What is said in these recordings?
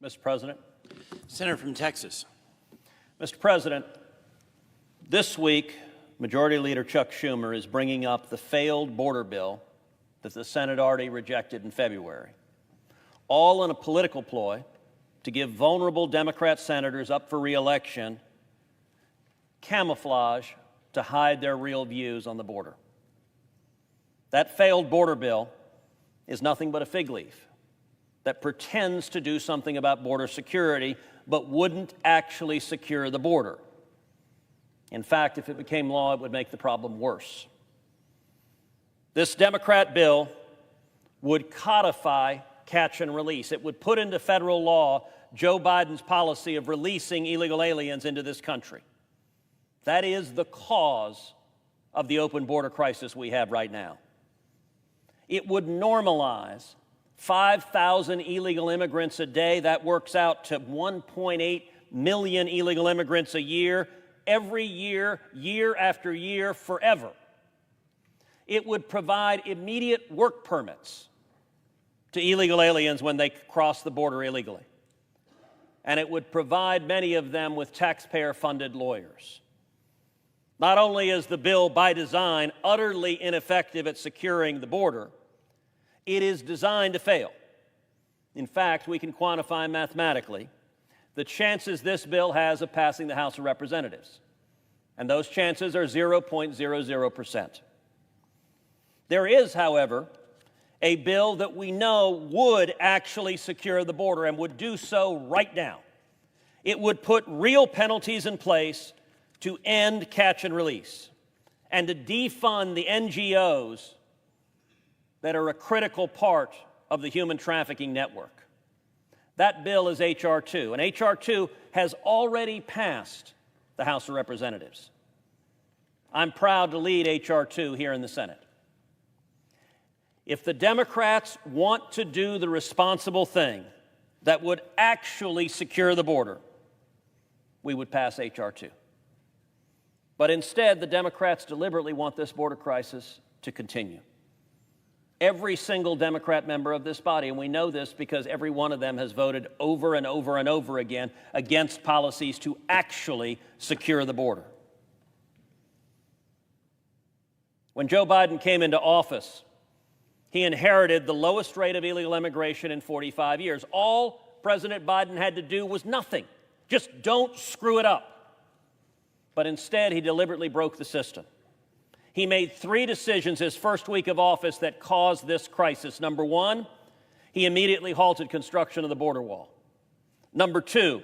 Mr. President. Senator from Texas. Mr. President, this week, Majority Leader Chuck Schumer is bringing up the failed border bill that the Senate already rejected in February, all in a political ploy to give vulnerable Democrat senators up for re-election camouflage to hide their real views on the border. That failed border bill is nothing but a fig leaf that pretends to do something about border security, but wouldn't actually secure the border. In fact, if it became law, it would make the problem worse. This Democrat bill would codify catch and release. It would put into federal law Joe Biden's policy of releasing illegal aliens into this country. That is the cause of the open border crisis we have right now. It would normalize 5,000 illegal immigrants a day. That works out to 1.8 million illegal immigrants a year, every year, year after year, forever. It would provide immediate work permits to illegal aliens when they cross the border illegally. And it would provide many of them with taxpayer-funded lawyers. Not only is the bill, by design, utterly ineffective at securing the border, it is designed to fail. In fact, we can quantify mathematically the chances this bill has of passing the House of Representatives. And those chances are 0.00%. There is, however, a bill that we know would actually secure the border and would do so right now. It would put real penalties in place to end catch and release and to defund the NGOs that are a critical part of the human trafficking network. That bill is H.R. 2, and H.R. 2 has already passed the House of Representatives. I'm proud to lead H.R. 2 here in the Senate. If the Democrats want to do the responsible thing that would actually secure the border, we would pass H.R. 2. But instead, the Democrats deliberately want this border crisis to continue. Every single Democrat member of this body, and we know this because every one of them has voted over and over and over again against policies to actually secure the border. When Joe Biden came into office, he inherited the lowest rate of illegal immigration in 45 years. All President Biden had to do was nothing. Just don't screw it up. But instead, he deliberately broke the system. He made 3 decisions his first week of office that caused this crisis. Number 1, he immediately halted construction of the border wall. Number 2,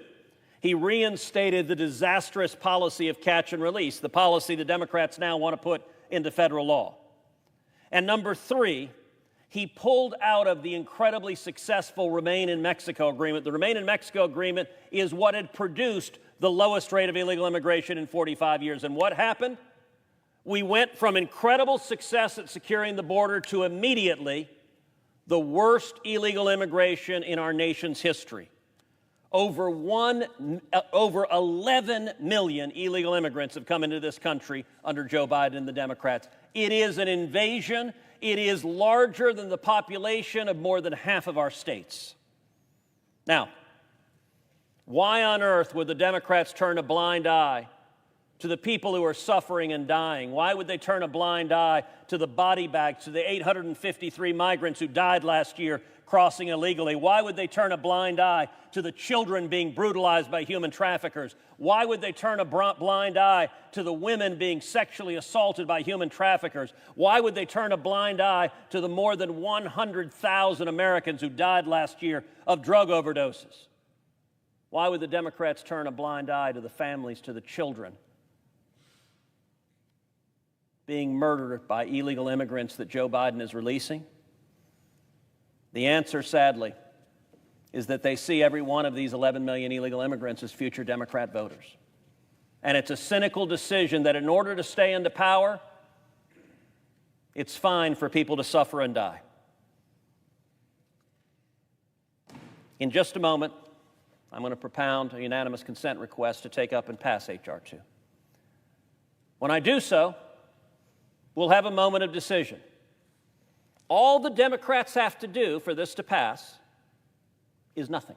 he reinstated the disastrous policy of catch and release, the policy the Democrats now want to put into federal law. And number 3, he pulled out of the incredibly successful Remain in Mexico agreement. The Remain in Mexico agreement is what had produced the lowest rate of illegal immigration in 45 years. And what happened? We went from incredible success at securing the border to immediately the worst illegal immigration in our nation's history. Over 11 million illegal immigrants have come into this country under Joe Biden and the Democrats. It is an invasion. It is larger than the population of more than half of our states. Now, why on earth would the Democrats turn a blind eye to the people who are suffering and dying? Why would they turn a blind eye to the body bags, to the 853 migrants who died last year crossing illegally? Why would they turn a blind eye to the children being brutalized by human traffickers? Why would they turn a blind eye to the women being sexually assaulted by human traffickers? Why would they turn a blind eye to the more than 100,000 Americans who died last year of drug overdoses? Why would the Democrats turn a blind eye to the families, to the children being murdered by illegal immigrants that Joe Biden is releasing? The answer, sadly, is that they see every one of these 11 million illegal immigrants as future Democrat voters. And it's a cynical decision that in order to stay into power, it's fine for people to suffer and die. In just a moment, I'm going to propound a unanimous consent request to take up and pass H.R. 2. When I do so, we'll have a moment of decision. All the Democrats have to do for this to pass is nothing.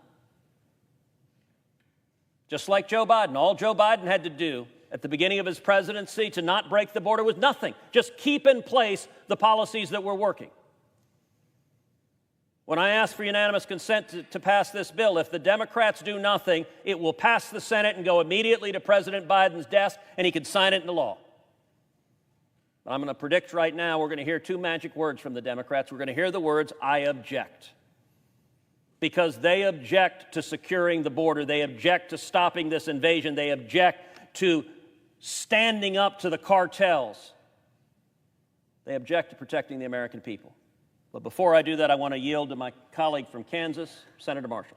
Just like Joe Biden, all Joe Biden had to do at the beginning of his presidency to not break the border was nothing. Just keep in place the policies that were working. When I asked for unanimous consent to pass this bill, if the Democrats do nothing, it will pass the Senate and go immediately to President Biden's desk, and he could sign it into law. But I'm going to predict right now we're going to hear two magic words from the Democrats. We're going to hear the words, "I object." Because they object to securing the border. They object to stopping this invasion. They object to standing up to the cartels. They object to protecting the American people. But before I do that, I want to yield to my colleague from Kansas, Senator Marshall.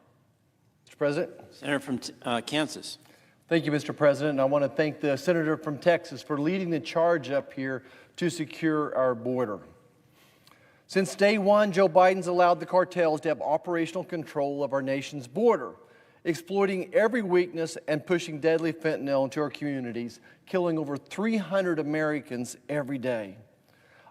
Mr. President. Senator from Kansas. Thank you, Mr. President. And I want to thank the Senator from Texas for leading the charge up here to secure our border. Since day one, Joe Biden's allowed the cartels to have operational control of our nation's border, exploiting every weakness and pushing deadly fentanyl into our communities, killing over 300 Americans every day.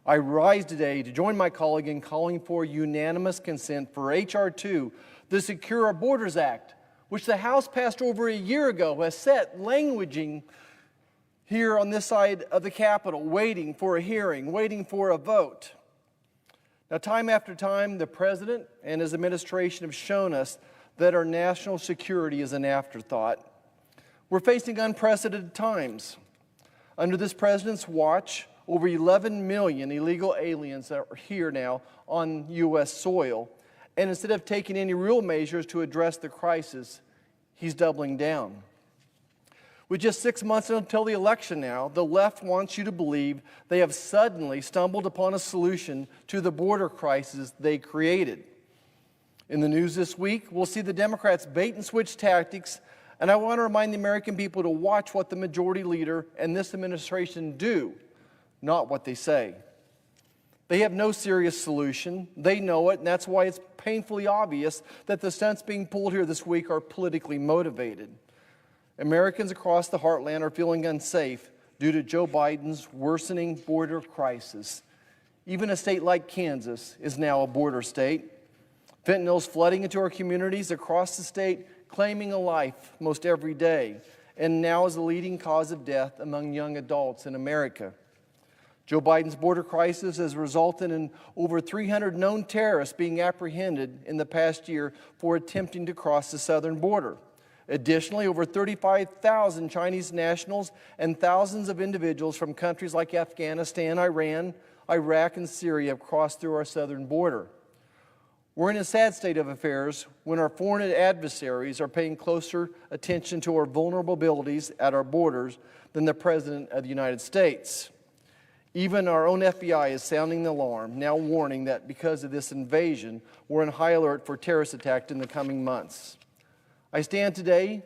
I rise today to join my colleague in calling for unanimous consent for H.R. 2, the Secure Our Borders Act, which the House passed over a year ago, has set languaging here on this side of the Capitol, waiting for a hearing, waiting for a vote. Now, time after time, the President and his administration have shown us that our national security is an afterthought. We're facing unprecedented times. Under this President's watch, over 11 million illegal aliens are here now on U.S. soil. And instead of taking any real measures to address the crisis, he's doubling down. With just 6 months until the election now, the left wants you to believe they have suddenly stumbled upon a solution to the border crisis they created. In the news this week, we'll see the Democrats' bait-and-switch tactics, and I want to remind the American people to watch what the majority leader and this administration do, not what they say. They have no serious solution. They know it, and that's why it's painfully obvious that the stunts being pulled here this week are politically motivated. Americans across the heartland are feeling unsafe due to Joe Biden's worsening border crisis. Even a state like Kansas is now a border state. Fentanyl is flooding into our communities across the state, claiming a life most every day, and now is the leading cause of death among young adults in America. Joe Biden's border crisis has resulted in over 300 known terrorists being apprehended in the past year for attempting to cross the southern border. Additionally, over 35,000 Chinese nationals and thousands of individuals from countries like Afghanistan, Iran, Iraq, and Syria have crossed through our southern border. We're in a sad state of affairs when our foreign adversaries are paying closer attention to our vulnerabilities at our borders than the President of the United States. Even our own FBI is sounding the alarm, now warning that because of this invasion, we're on high alert for terrorist attack in the coming months. I stand today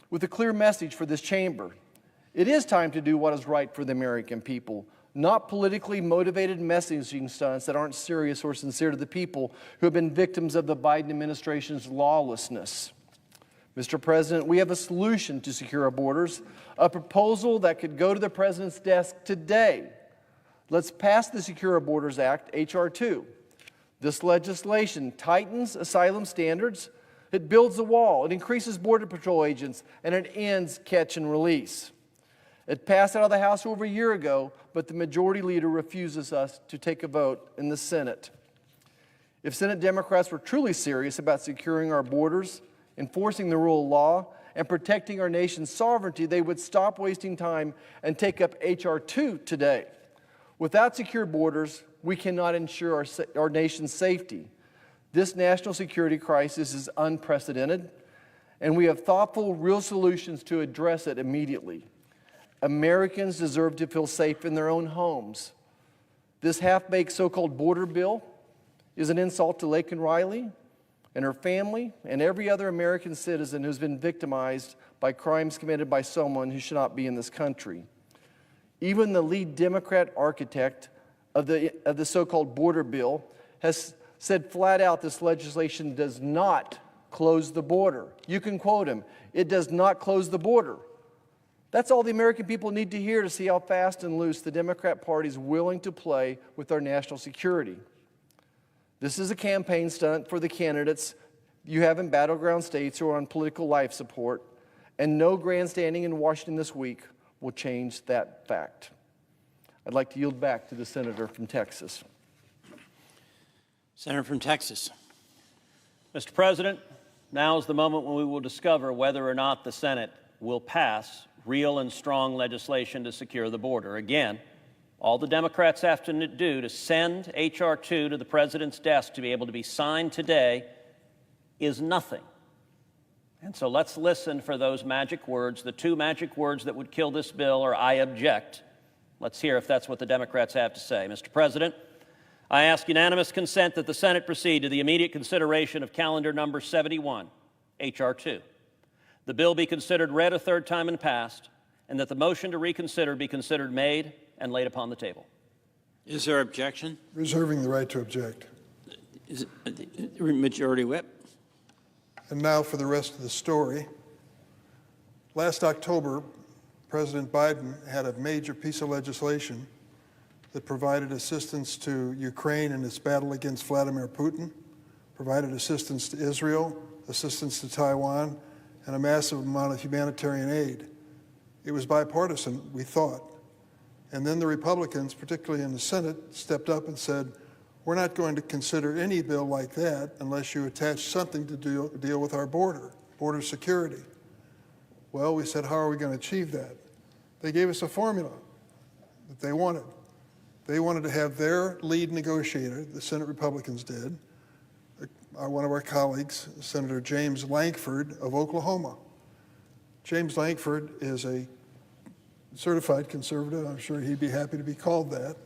with a clear message for this chamber. It is time to do what is right for the American people, not politically motivated messaging stunts that aren't serious or sincere to the people who have been victims of the Biden administration's lawlessness. Mr. President, we have a solution to secure our borders, a proposal that could go to the President's desk today. Let's pass the Secure Our Borders Act, H.R. 2. This legislation tightens asylum standards, it builds a wall, it increases Border Patrol agents, and it ends catch and release. It passed out of the House over a year ago, but the majority leader refuses us to take a vote in the Senate. If Senate Democrats were truly serious about securing our borders, enforcing the rule of law, and protecting our nation's sovereignty, they would stop wasting time and take up H.R. 2 today. Without secure borders, we cannot ensure our nation's safety. This national security crisis is unprecedented, and we have thoughtful, real solutions to address it immediately. Americans deserve to feel safe in their own homes. This half-baked so-called border bill is an insult to Laken Riley and her family and every other American citizen who's been victimized by crimes committed by someone who should not be in this country. Even the lead Democrat architect of the so-called border bill has said flat out this legislation does not close the border. You can quote him, it does not close the border. That's all the American people need to hear to see how fast and loose the Democrat Party is willing to play with our national security. This is a campaign stunt for the candidates you have in battleground states who are on political life support, and no grandstanding in Washington this week will change that fact. I'd like to yield back to the senator from Texas. Senator from Texas. Mr. President, now is the moment when we will discover whether or not the Senate will pass real and strong legislation to secure the border. Again, all the Democrats have to do to send H.R. 2 to the President's desk to be able to be signed today is nothing. And so let's listen for those magic words. The two magic words that would kill this bill are "I object." Let's hear if that's what the Democrats have to say. Mr. President, I ask unanimous consent that the Senate proceed to the immediate consideration of calendar number 71, H.R. 2. The bill be considered read a third time and passed, and that the motion to reconsider be considered made and laid upon the table. Is there objection? Reserving the right to object. Is it majority whip? And now for the rest of the story. Last October, President Biden had a major piece of legislation that provided assistance to Ukraine in its battle against Vladimir Putin, provided assistance to Israel, assistance to Taiwan, and a massive amount of humanitarian aid. It was bipartisan, we thought. And then the Republicans, particularly in the Senate, stepped up and said, we're not going to consider any bill like that unless you attach something to deal with our border security. Well, we said, how are we going to achieve that? They gave us a formula that they wanted. They wanted to have their lead negotiator, the Senate Republicans did, one of our colleagues, Senator James Lankford of Oklahoma. James Lankford is a certified conservative. I'm sure he'd be happy to be called that,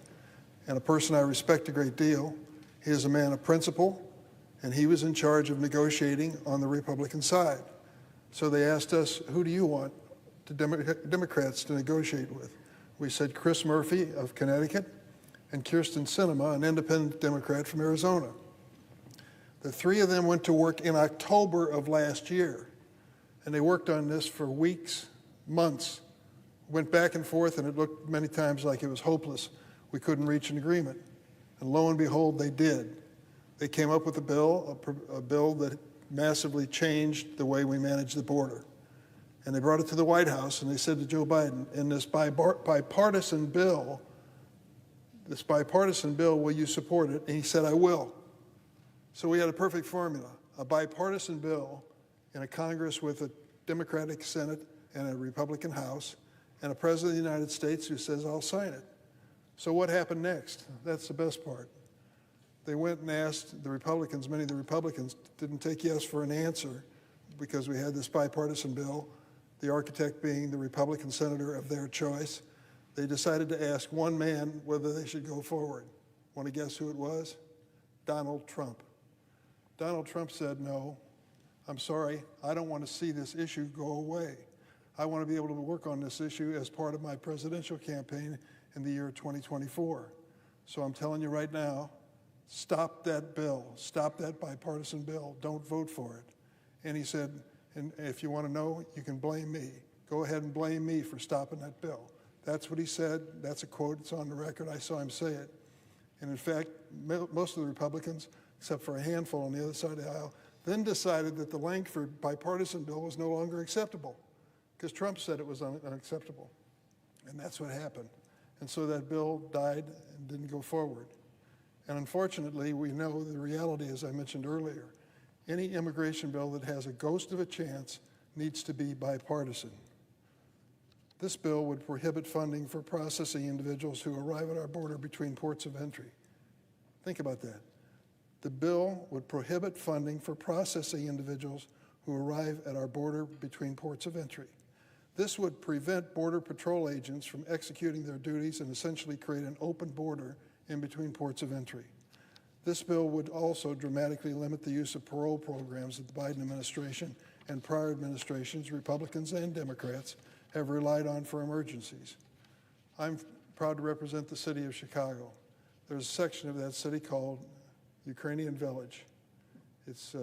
and a person I respect a great deal. He is a man of principle, and he was in charge of negotiating on the Republican side. So they asked us, who do you want Democrats to negotiate with? We said Chris Murphy of Connecticut and Kirsten Sinema, an independent Democrat from Arizona. The three of them went to work in October of last year, and they worked on this for weeks, months, went back and forth, and it looked many times like it was hopeless. We couldn't reach an agreement. And lo and behold, they did. They came up with a bill that massively changed the way we manage the border. And they brought it to the White House, and they said to Joe Biden, in this bipartisan bill, will you support it? And he said, I will. So we had a perfect formula, a bipartisan bill in a Congress with a Democratic Senate and a Republican House, and a President of the United States who says, I'll sign it. So what happened next? That's the best part. They went and asked the Republicans, many of the Republicans didn't take yes for an answer because we had this bipartisan bill, the architect being the Republican senator of their choice. They decided to ask one man whether they should go forward. Want to guess who it was? Donald Trump. Donald Trump said, no, I'm sorry, I don't want to see this issue go away. I want to be able to work on this issue as part of my presidential campaign in the year 2024. So I'm telling you right now, stop that bill, stop that bipartisan bill, don't vote for it. And he said, and if you want to know, you can blame me. Go ahead and blame me for stopping that bill. That's what he said, that's a quote, it's on the record, I saw him say it. And in fact, most of the Republicans, except for a handful on the other side of the aisle, then decided that the Lankford bipartisan bill was no longer acceptable because Trump said it was unacceptable. And that's what happened. And so that bill died and didn't go forward. And unfortunately, we know the reality, as I mentioned earlier, any immigration bill that has a ghost of a chance needs to be bipartisan. This bill would prohibit funding for processing individuals who arrive at our border between ports of entry. Think about that. The bill would prohibit funding for processing individuals who arrive at our border between ports of entry. This would prevent Border Patrol agents from executing their duties and essentially create an open border in between ports of entry. This bill would also dramatically limit the use of parole programs that the Biden administration and prior administrations, Republicans and Democrats, have relied on for emergencies. I'm proud to represent the city of Chicago. There's a section of that city called Ukrainian Village. It's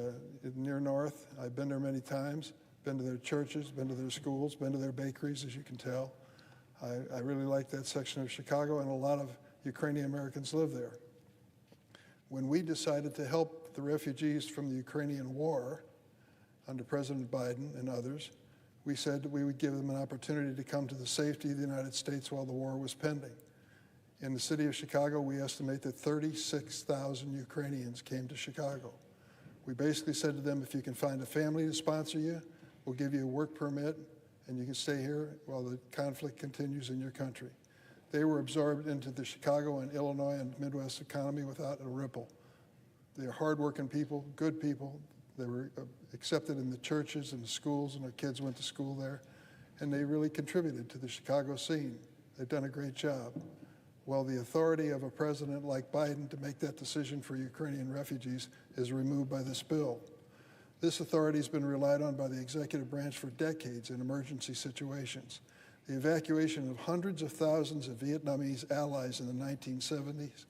near North. I've been there many times, been to their churches, been to their schools, been to their bakeries, as you can tell. I really like that section of Chicago, and a lot of Ukrainian Americans live there. When we decided to help the refugees from the Ukrainian war under President Biden and others, We said that we would give them an opportunity to come to the safety of the United States while the war was pending. In the city of Chicago, we estimate that 36,000 Ukrainians came to Chicago. We basically said to them, if you can find a family to sponsor you, we'll give you a work permit, and you can stay here while the conflict continues in your country. They were absorbed into the Chicago and Illinois and Midwest economy without a ripple. They're hardworking people, good people. They were accepted in the churches and the schools, and our kids went to school there, and they really contributed to the Chicago scene. They've done a great job. Well, the authority of a president like Biden to make that decision for Ukrainian refugees is removed by this bill. This authority has been relied on by the executive branch for decades in emergency situations. The evacuation of hundreds of thousands of Vietnamese allies in the 1970s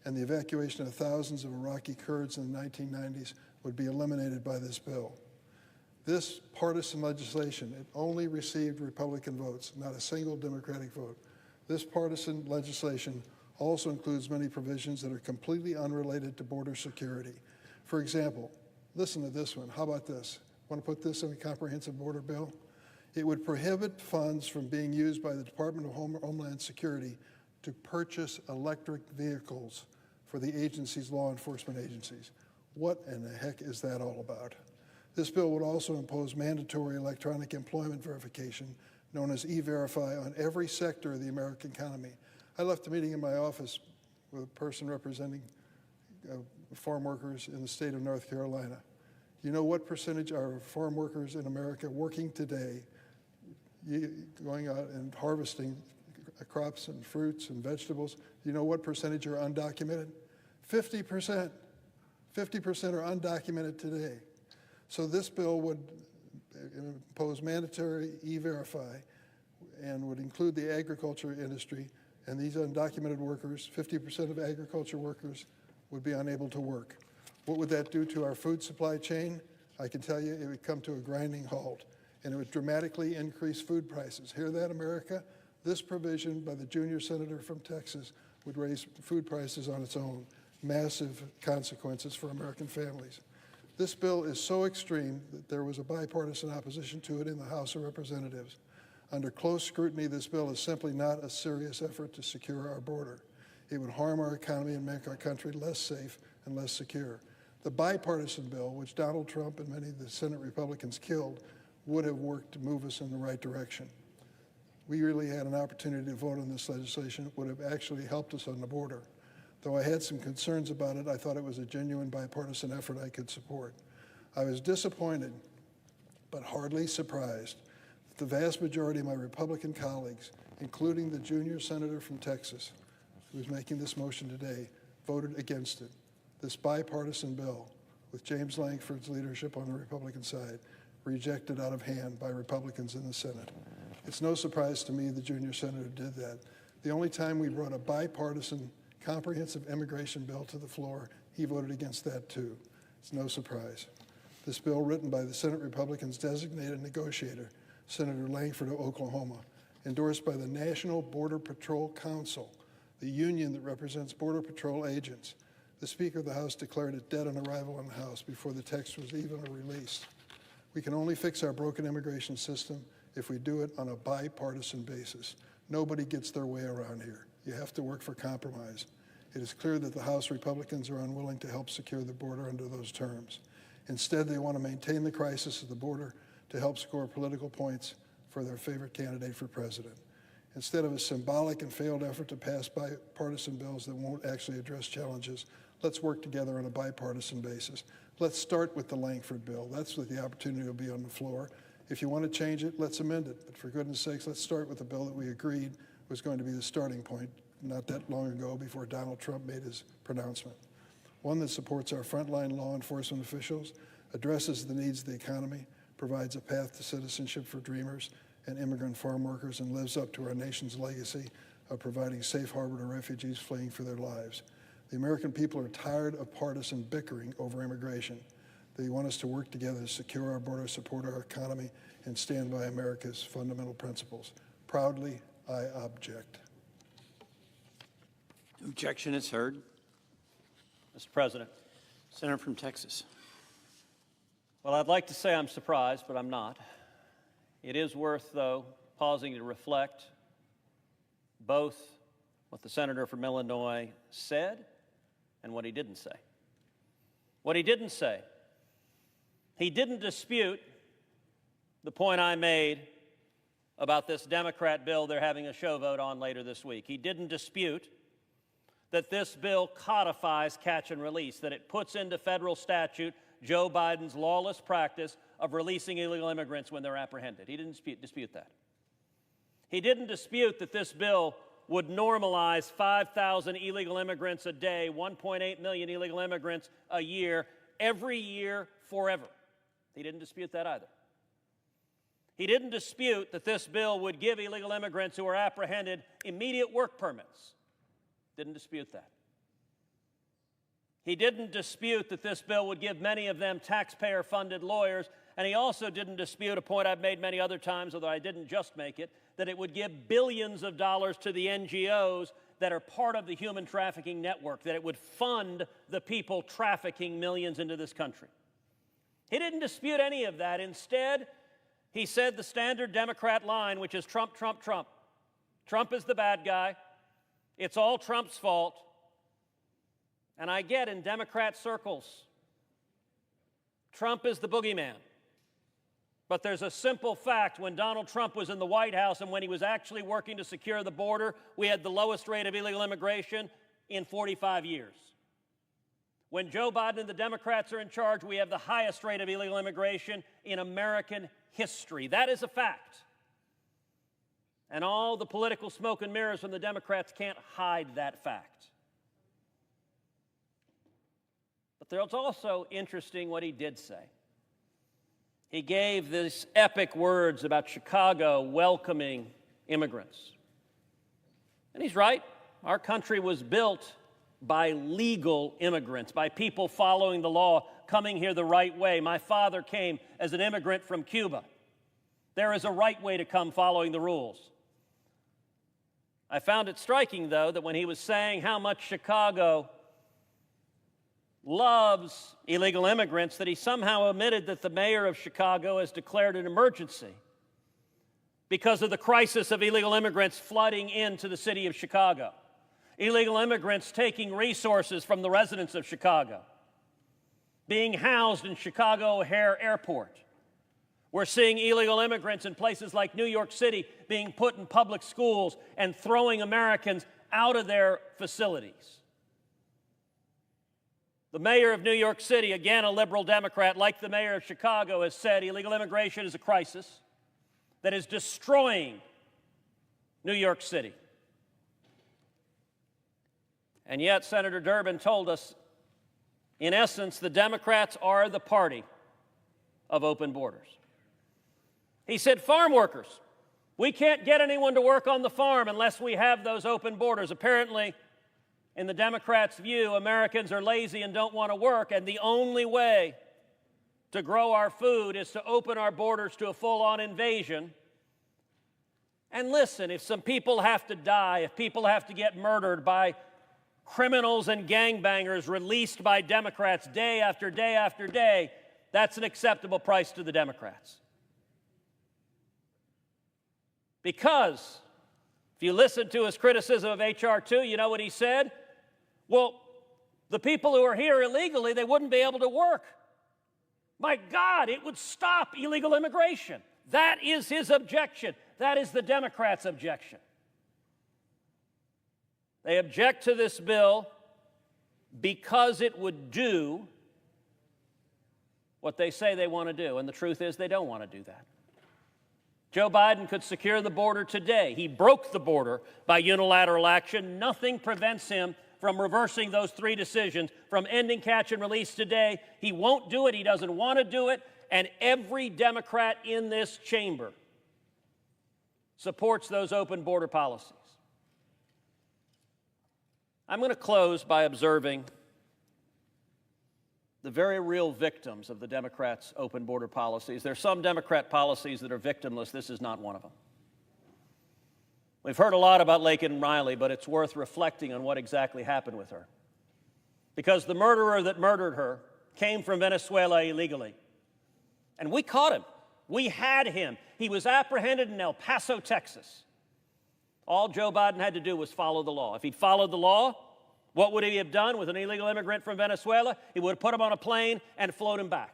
and the evacuation of thousands of Iraqi Kurds in the 1990s would be eliminated by this bill. This partisan legislation, it only received Republican votes, not a single Democratic vote. This partisan legislation also includes many provisions that are completely unrelated to border security. For example, listen to this one. How about this? Want to put this in a comprehensive border bill? It would prohibit funds from being used by the Department of Homeland Security to purchase electric vehicles for the agency's law enforcement agencies. What in the heck is that all about? This bill would also impose mandatory electronic employment verification, known as E-Verify, on every sector of the American economy. I left a meeting in my office with a person representing farm workers in the state of North Carolina. You know what percentage are farm workers in America working today, going out and harvesting crops and fruits and vegetables? You know what percentage are undocumented? 50%. 50% are undocumented today. So this bill would impose mandatory E-Verify and would include the agriculture industry, and these undocumented workers, 50% of agriculture workers, would be unable to work. What would that do to our food supply chain? I can tell you it would come to a grinding halt, and it would dramatically increase food prices. Hear that, America? This provision by the junior senator from Texas would raise food prices on its own. Massive consequences for American families. This bill is so extreme that there was a bipartisan opposition to it in the House of Representatives. Under close scrutiny, this bill is simply not a serious effort to secure our border. It would harm our economy and make our country less safe and less secure. The bipartisan bill, which Donald Trump and many of the Senate Republicans killed, would have worked to move us in the right direction. We really had an opportunity to vote on this legislation. It would have actually helped us on the border. Though I had some concerns about it, I thought it was a genuine bipartisan effort I could support. I was disappointed, but hardly surprised, that the vast majority of my Republican colleagues, including the junior senator from Texas, who is making this motion today, voted against it. This bipartisan bill, with James Lankford's leadership on the Republican side, rejected out of hand by Republicans in the Senate. It's no surprise to me the junior senator did that. The only time we brought a bipartisan comprehensive immigration bill to the floor, he voted against that too. It's no surprise. This bill, written by the Senate Republicans' designated negotiator, Senator Lankford of Oklahoma, endorsed by the National Border Patrol Council, the union that represents Border Patrol agents. The Speaker of the House declared it dead on arrival in the House before the text was even released. We can only fix our broken immigration system if we do it on a bipartisan basis. Nobody gets their way around here. You have to work for compromise. It is clear that the House Republicans are unwilling to help secure the border under those terms. Instead, they want to maintain the crisis at the border to help score political points for their favorite candidate for president. Instead of a symbolic and failed effort to pass bipartisan bills that won't actually address challenges, let's work together on a bipartisan basis. Let's start with the Lankford bill. That's what the opportunity will be on the floor. If you want to change it, let's amend it. But for goodness sakes, let's start with the bill that we agreed was going to be the starting point not that long ago before Donald Trump made his pronouncement. One that supports our frontline law enforcement officials, addresses the needs of the economy, provides a path to citizenship for dreamers and immigrant farm workers, and lives up to our nation's legacy of providing safe harbor to refugees fleeing for their lives. The American people are tired of partisan bickering over immigration. They want us to work together to secure our border, support our economy, and stand by America's fundamental principles. Proudly, I object. Objection is heard. Mr. President, Senator from Texas. well, I'd like to say I'm surprised, but I'm not. It is worth, though, pausing to reflect both what the senator from Illinois said and what he didn't say. What he didn't say, he didn't dispute the point I made about this Democrat bill they're having a show vote on later this week. He didn't dispute that this bill codifies catch and release, that it puts into federal statute Joe Biden's lawless practice of releasing illegal immigrants when they're apprehended. He didn't dispute that. He didn't dispute that this bill would normalize 5,000 illegal immigrants a day, 1.8 million illegal immigrants a year, every year, forever. He didn't dispute that either. He didn't dispute that this bill would give illegal immigrants who are apprehended immediate work permits. Didn't dispute that. He didn't dispute that this bill would give many of them taxpayer-funded lawyers, and he also didn't dispute a point I've made many other times, although I didn't just make it, that it would give billions of dollars to the NGOs that are part of the human trafficking network, that it would fund the people trafficking millions into this country. He didn't dispute any of that. Instead, he said the standard Democrat line, which is Trump, Trump, Trump. Trump is the bad guy. It's all Trump's fault. And I get in Democrat circles, Trump is the boogeyman. But there's a simple fact. When Donald Trump was in the White House and when he was actually working to secure the border, we had the lowest rate of illegal immigration in 45 years. When Joe Biden and the Democrats are in charge, we have the highest rate of illegal immigration in American history. That is a fact. And all the political smoke and mirrors from the Democrats can't hide that fact. But there's also interesting what he did say. He gave these epic words about Chicago welcoming immigrants. And he's right. Our country was built by legal immigrants, by people following the law, coming here the right way. My father came as an immigrant from Cuba. There is a right way to come following the rules. I found it striking, though, that when he was saying how much Chicago loves illegal immigrants, that he somehow omitted that the mayor of Chicago has declared an emergency because of the crisis of illegal immigrants flooding into the city of Chicago. Illegal immigrants taking resources from the residents of Chicago, being housed in Chicago O'Hare Airport. We're seeing illegal immigrants in places like New York City being put in public schools and throwing Americans out of their facilities. The mayor of New York City, again a liberal Democrat, like the mayor of Chicago, has said illegal immigration is a crisis that is destroying New York City. And yet, Senator Durbin told us, in essence, the Democrats are the party of open borders. He said, farm workers, we can't get anyone to work on the farm unless we have those open borders. Apparently, in the Democrats' view, Americans are lazy and don't want to work, and the only way to grow our food is to open our borders to a full-on invasion. And listen, if some people have to die, if people have to get murdered by criminals and gangbangers released by Democrats day after day after day, that's an acceptable price to the Democrats. Because if you listen to his criticism of H.R. 2, you know what he said? Well, the people who are here illegally, they wouldn't be able to work. My God, it would stop illegal immigration. That is his objection. That is the Democrats' objection. They object to this bill because it would do what they say they want to do. And the truth is they don't want to do that. Joe Biden could secure the border today. He broke the border by unilateral action. Nothing prevents him from reversing those three decisions, from ending catch and release today. He won't do it. He doesn't want to do it. And every Democrat in this chamber supports those open border policies. I'm going to close by observing the very real victims of the Democrats' open border policies. There are some Democrat policies that are victimless. This is not one of them. We've heard a lot about Laken Riley, but it's worth reflecting on what exactly happened with her. Because the murderer that murdered her came from Venezuela illegally. And we caught him. We had him. He was apprehended in El Paso, Texas. All Joe Biden had to do was follow the law. If he'd followed the law, what would he have done with an illegal immigrant from Venezuela? He would have put him on a plane and flown him back.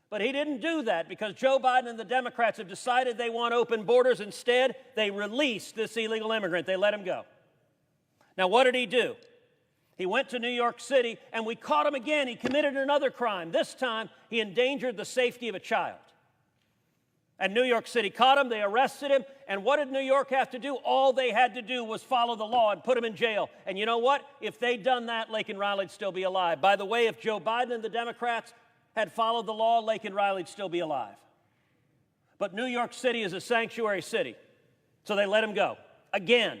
But he didn't do that because Joe Biden and the Democrats have decided they want open borders. Instead, they released this illegal immigrant. They let him go. Now, what did he do? He went to New York City, and we caught him again. He committed another crime. This time, he endangered the safety of a child. And New York City caught him. They arrested him. And what did New York have to do? All they had to do was follow the law and put him in jail. And you know what? If they'd done that, Laken Riley'd still be alive. By the way, if Joe Biden and the Democrats had followed the law, Laken Riley'd still be alive. But New York City is a sanctuary city, so they let him go again.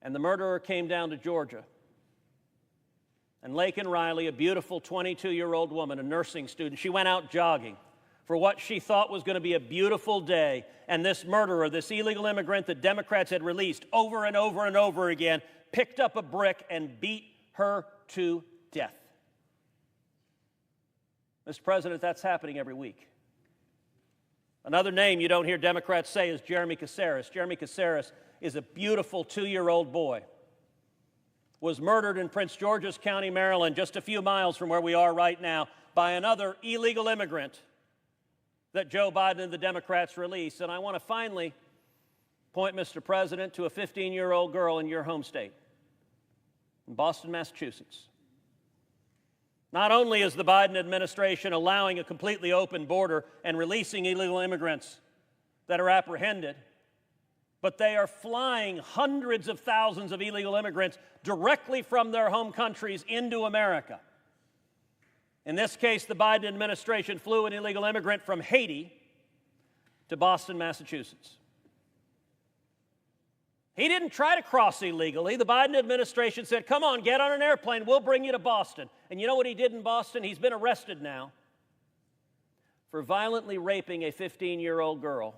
And the murderer came down to Georgia. And Laken Riley, a beautiful 22-year-old woman, a nursing student, she went out jogging for what she thought was going to be a beautiful day. And this murderer, this illegal immigrant that Democrats had released over and over and over again, picked up a brick and beat her to death. Mr. President, that's happening every week. Another name you don't hear Democrats say is Jeremy Caceres. Jeremy Caceres is a beautiful 2-year-old boy. Was murdered in Prince George's County, Maryland, just a few miles from where we are right now, by another illegal immigrant that Joe Biden and the Democrats released. And I want to finally point, Mr. President, to a 15-year-old girl in your home state, in Boston, Massachusetts. Not only is the Biden administration allowing a completely open border and releasing illegal immigrants that are apprehended, but they are flying hundreds of thousands of illegal immigrants directly from their home countries into America. In this case, the Biden administration flew an illegal immigrant from Haiti to Boston, Massachusetts. He didn't try to cross illegally. The Biden administration said, come on, get on an airplane, we'll bring you to Boston. And you know what he did in Boston? He's been arrested now for violently raping a 15-year-old girl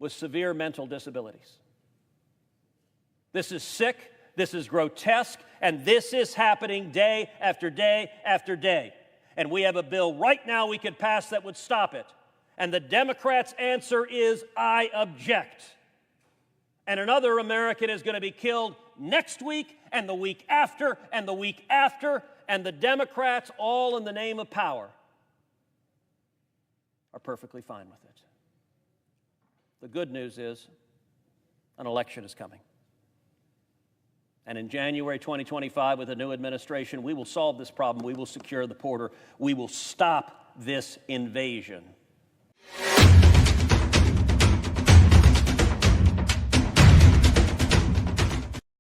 with severe mental disabilities. This is sick, this is grotesque, and this is happening day after day after day. And we have a bill right now we could pass that would stop it. And the Democrats' answer is, I object. And another American is going to be killed next week, and the week after, and the week after, and the Democrats, all in the name of power, are perfectly fine with it. The good news is an election is coming. And in January 2025, with a new administration, we will solve this problem. We will secure the border. We will stop this invasion.